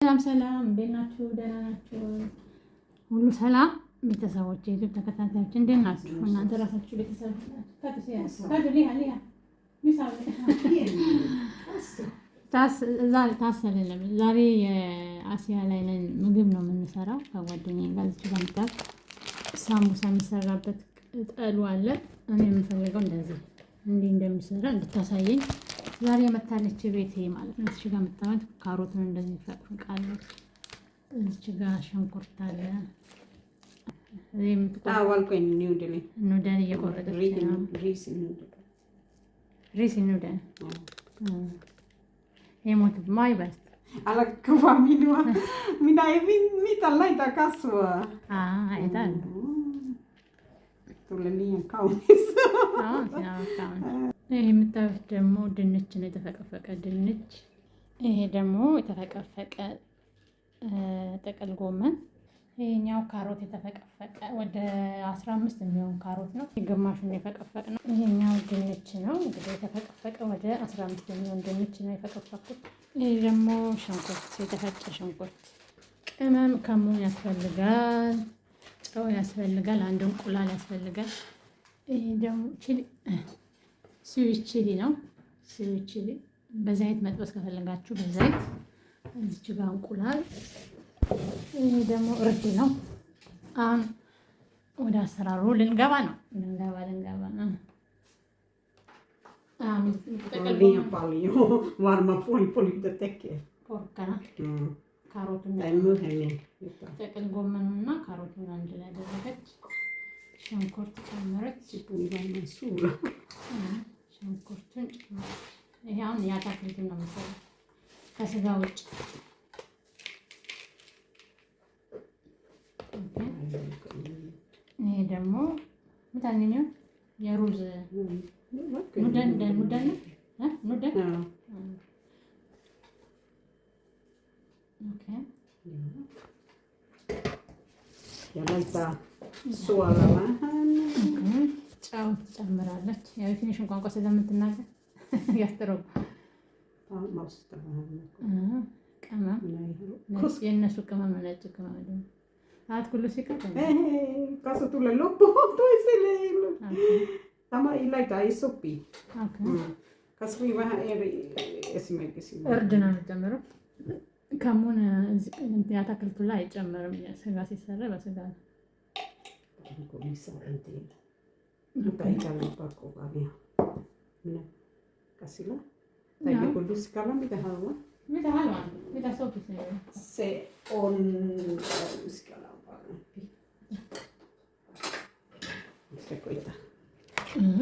ሰላም እንዴት ናችሁ? ደህና ናችሁ? ሁሉ ሰላም ቤተሰቦች፣ የዩቲዩብ ተከታታዮች እንዴት ናችሁ? እናንተ ራሳችሁ ቤተሰብ ታሰልለም። ዛሬ የአሲያ ላይ ነን ምግብ ነው የምንሰራው ከጓደኛዬ ጋር። እዚህ ጋር ምጣድ ሳምቡሳ የሚሰራበት ቅጠሉ አለ። እኔ የምፈልገው እንደዚህ እንዲህ እንደሚሰራ እንድታሳየኝ ዛሬ መታለች ቤቴ ማለት ነው። እዚህ ጋር መጣመት ካሮትን እንደዚህ ፈቅፍቃለሁ። እዚህ ጋር ሽንኩርት አለ። አዋልቆኝ ኑደል እየቆረጠች ነው። ሪስ ኑደል የሞት ማይ በስት አላከ ፋሚሊዋ ሚና ሚጣላይ ታካስዋ አይታል ቱለኒያ ካውንስ ይሄ የምታዩት ደግሞ ድንች ነው፣ የተፈቀፈቀ ድንች። ይሄ ደግሞ የተፈቀፈቀ ጥቅል ጎመን። ይሄኛው ካሮት የተፈቀፈቀ ወደ 15 የሚሆን ካሮት ነው። ግማሹን የፈቀፈቅ ነው። ይሄኛው ድንች ነው እንግዲህ የተፈቀፈቀ ወደ 15 የሚሆን ድንች ነው የፈቀፈቁት። ይሄ ደግሞ ሽንኩርት፣ የተፈጨ ሽንኩርት፣ ቅመም ከሙን ያስፈልጋል፣ ጨው ያስፈልጋል፣ አንድ እንቁላል ያስፈልጋል። ይሄ ደግሞ ቺሊ ስዊት ቺሊ ነው። ስዊት ቺሊ በዘይት መጥበስ ከፈለጋችሁ በዘይት። እዚች ጋር እንቁላል። ይሄ ደግሞ እርድ ነው። አሁን ወደ አሰራሩ ልንገባ ነው። ልንገባ ዋርማ ፖሊፖሊተቴክ ፖርከና ካሮቱን ጥቅል ጎመኑና ካሮቱን አንድ ላይ አደረገች። ሽንኩርት ጨመረች። ሽንኩርቱን ጨመረች። ይሄ አሁን የአታክልቱን ነው የምሰራው ከስጋ ውጭ። ይሄ ደግሞ ምታንኛው የሩዝ ኑደል ኦኬ ያላልታ ሱዋላማ ጨው ትጨምራለች። ያው ትንሽ ቋንቋ ስለምትናገር ያስተረው ቅመም የእነሱ ቅመም ነጭ ቅመም አይደለም። አትኩሉ ሲቀር ካሰቱ ለሎቦ ቶይሰለ ታማ ኢላይታ ኢሶፒ ካስሪ ባህ እስሜክሲ እርድ ነው የምጨምረው። ከሙን አታክልቱ ላይ አይጨመርም። ስጋ ሲሰራ በስጋ ነው። Kasila. Tadi kudus kalam kita halwa. Kita sopi se on skala apa. Sekoita.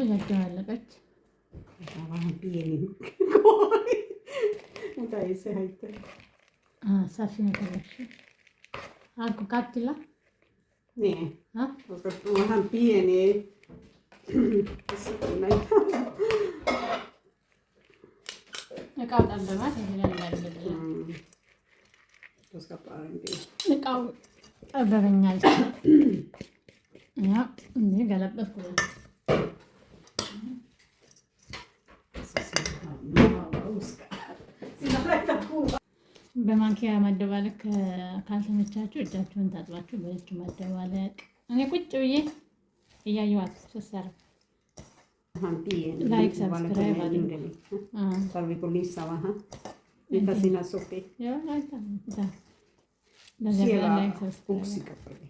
Ya jalan Apa pieni. Muta ise haite. Safi na kalashi. Arko katila? Ne. Porque tu pieni. እቃው ጠበባት እቃው ጠበበኛል። እንዲህ ገለበጥኩ። በማንኪያ ማደባለቅ ካልተመቻችሁ እጃችሁን ታጥባችሁ በእጅ ማደባለቅ። እኔ ቁጭ ብዬ እያየኋት ስትሰራ like subscribe salve con lista baja e casina soppe ya like uksika pale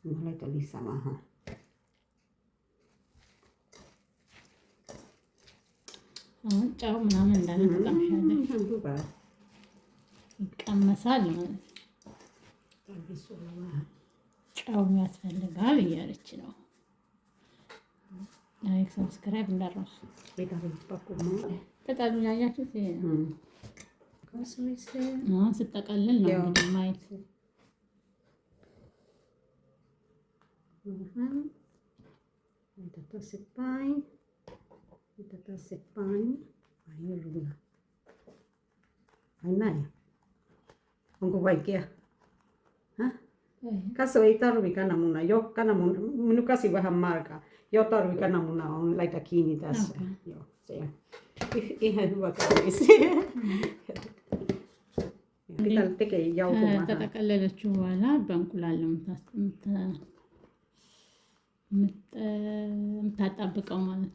like lista baja ጫው ምናምን እንዳለ ተቀምሻለች። ይቀመሳል ማለት ጫው ያስፈልጋል እያለች ነው። ላይክ ሰብስክራይብ እንዳትረሱ። ቅጠሉ ያያችሁት ይሄ ነው። ስጠቀልል ነው እንግዲህ ማየት። Onko vaikea? Kaso ei tarvi kananmuna. Jo kananmuna, minun kasi vähän markaa. Jo tarvi kananmuna on laita kiinni tässä. Okay. Joo, se on ihan hyvä kaunis. Kita tekee jauhomahan. ተጠቀለለችው በኋላ በእንቁላል ነው የምታጣብቀው ማለት ነው።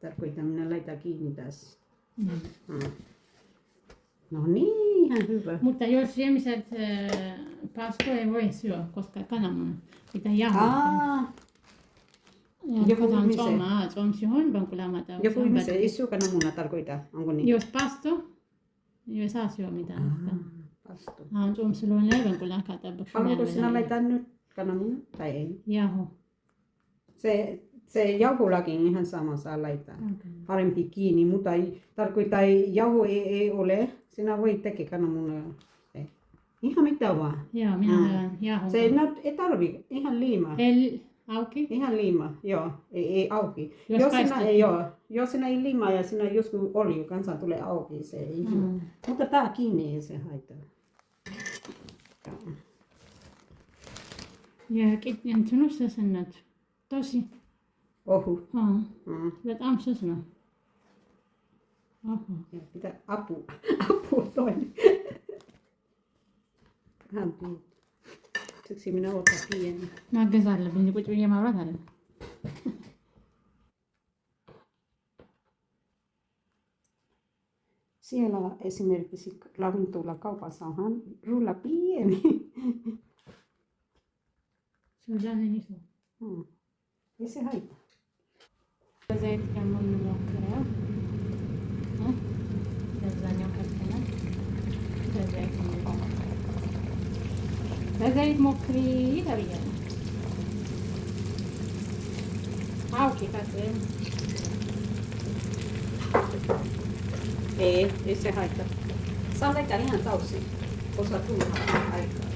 Tarkoitan minä laitan kiinni tässä. No niin, ihan hyvä. Mutta jos ihmiset pasto ei voi syödä, koska kananmuna pitää jauhaa. Joku ihmisen. ጾም ሲሆን በእንቁላል ማጠብ Joku ihmisen ei syö kananmunaa tarkoittaa, onko niin? Jos pasto ei saa syödä mitään. Pasto. ጾም ስለሆነ በእንቁላል ካጠበቅሽ Haluatko sinä laittaa nyt kananmunaa tai ei? ያሁ Se jauhollakin ihan sama saa laittaa. Parempi kiinni, mutta tarkoittaa jauho ei ole. Sinä voit tekee kananmunaa. Ihan mitä vaan. Joo, minä haluan jauhoa. Se ei tarvi, ihan liima. Auki? Ihan liima, joo. Ei auki. Jos sinä ei liimaa ja sinä joskus oli, kanssa tulee auki, se ei. Mutta tää kiinni ei se haittaa. የእንትኑ ስስነቱ ቶሲ Ohu. በጣም ስስ ነው። Pitää apua toinen. Vähän pieni. Siksi minä otan pieni. ማገዝ አለብኝ ቁጭ ብዬ ማውራት አለ። Siellä esimerkiksi ravintolakaupassa onhan rulla pieni. ሱዳን ይሱ Ei se haittaa. በዘይት ደግሞ እንሞክረው። በዛኛው ከተና በዘይት ሞክሪ ተብያለሁ። ኦኬ ቀጥል። Ei se haittaa. Saa laittaa ihan täysin. Osa turhaa aikaa.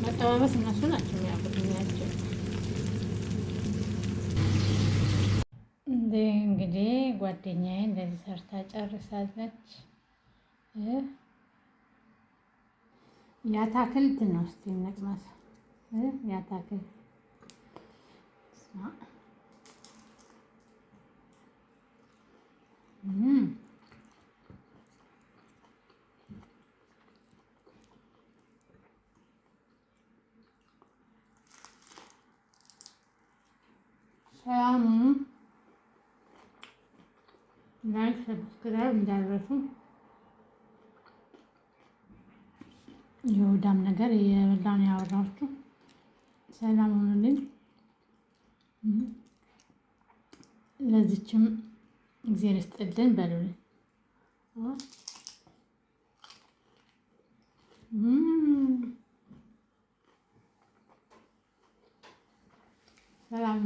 መጠባበስ እነሱ ናቸው የሚያውቁት የሚያቸው። እንግዲህ ጓደኛዬ እንደዚህ ሰርታ ጨርሳለች። የአታክልት ነው። እስቲ እንቅመስ። የአታክልት ሰላም ላይክ ሰብስክራይብ እንዳደረሱ የወዳም ነገር የበላን ያወራችሁ ሰላም ሁኑልኝ። ለዚችም እግዚአብሔር ይስጥልን በሉልኝ። ሰላም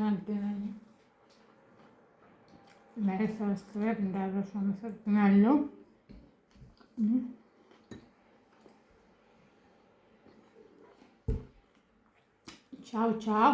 አገናኝ ላይክ ሰብስክራይብ እንዳደረሱ አመሰግናለሁ። ቻው ቻው።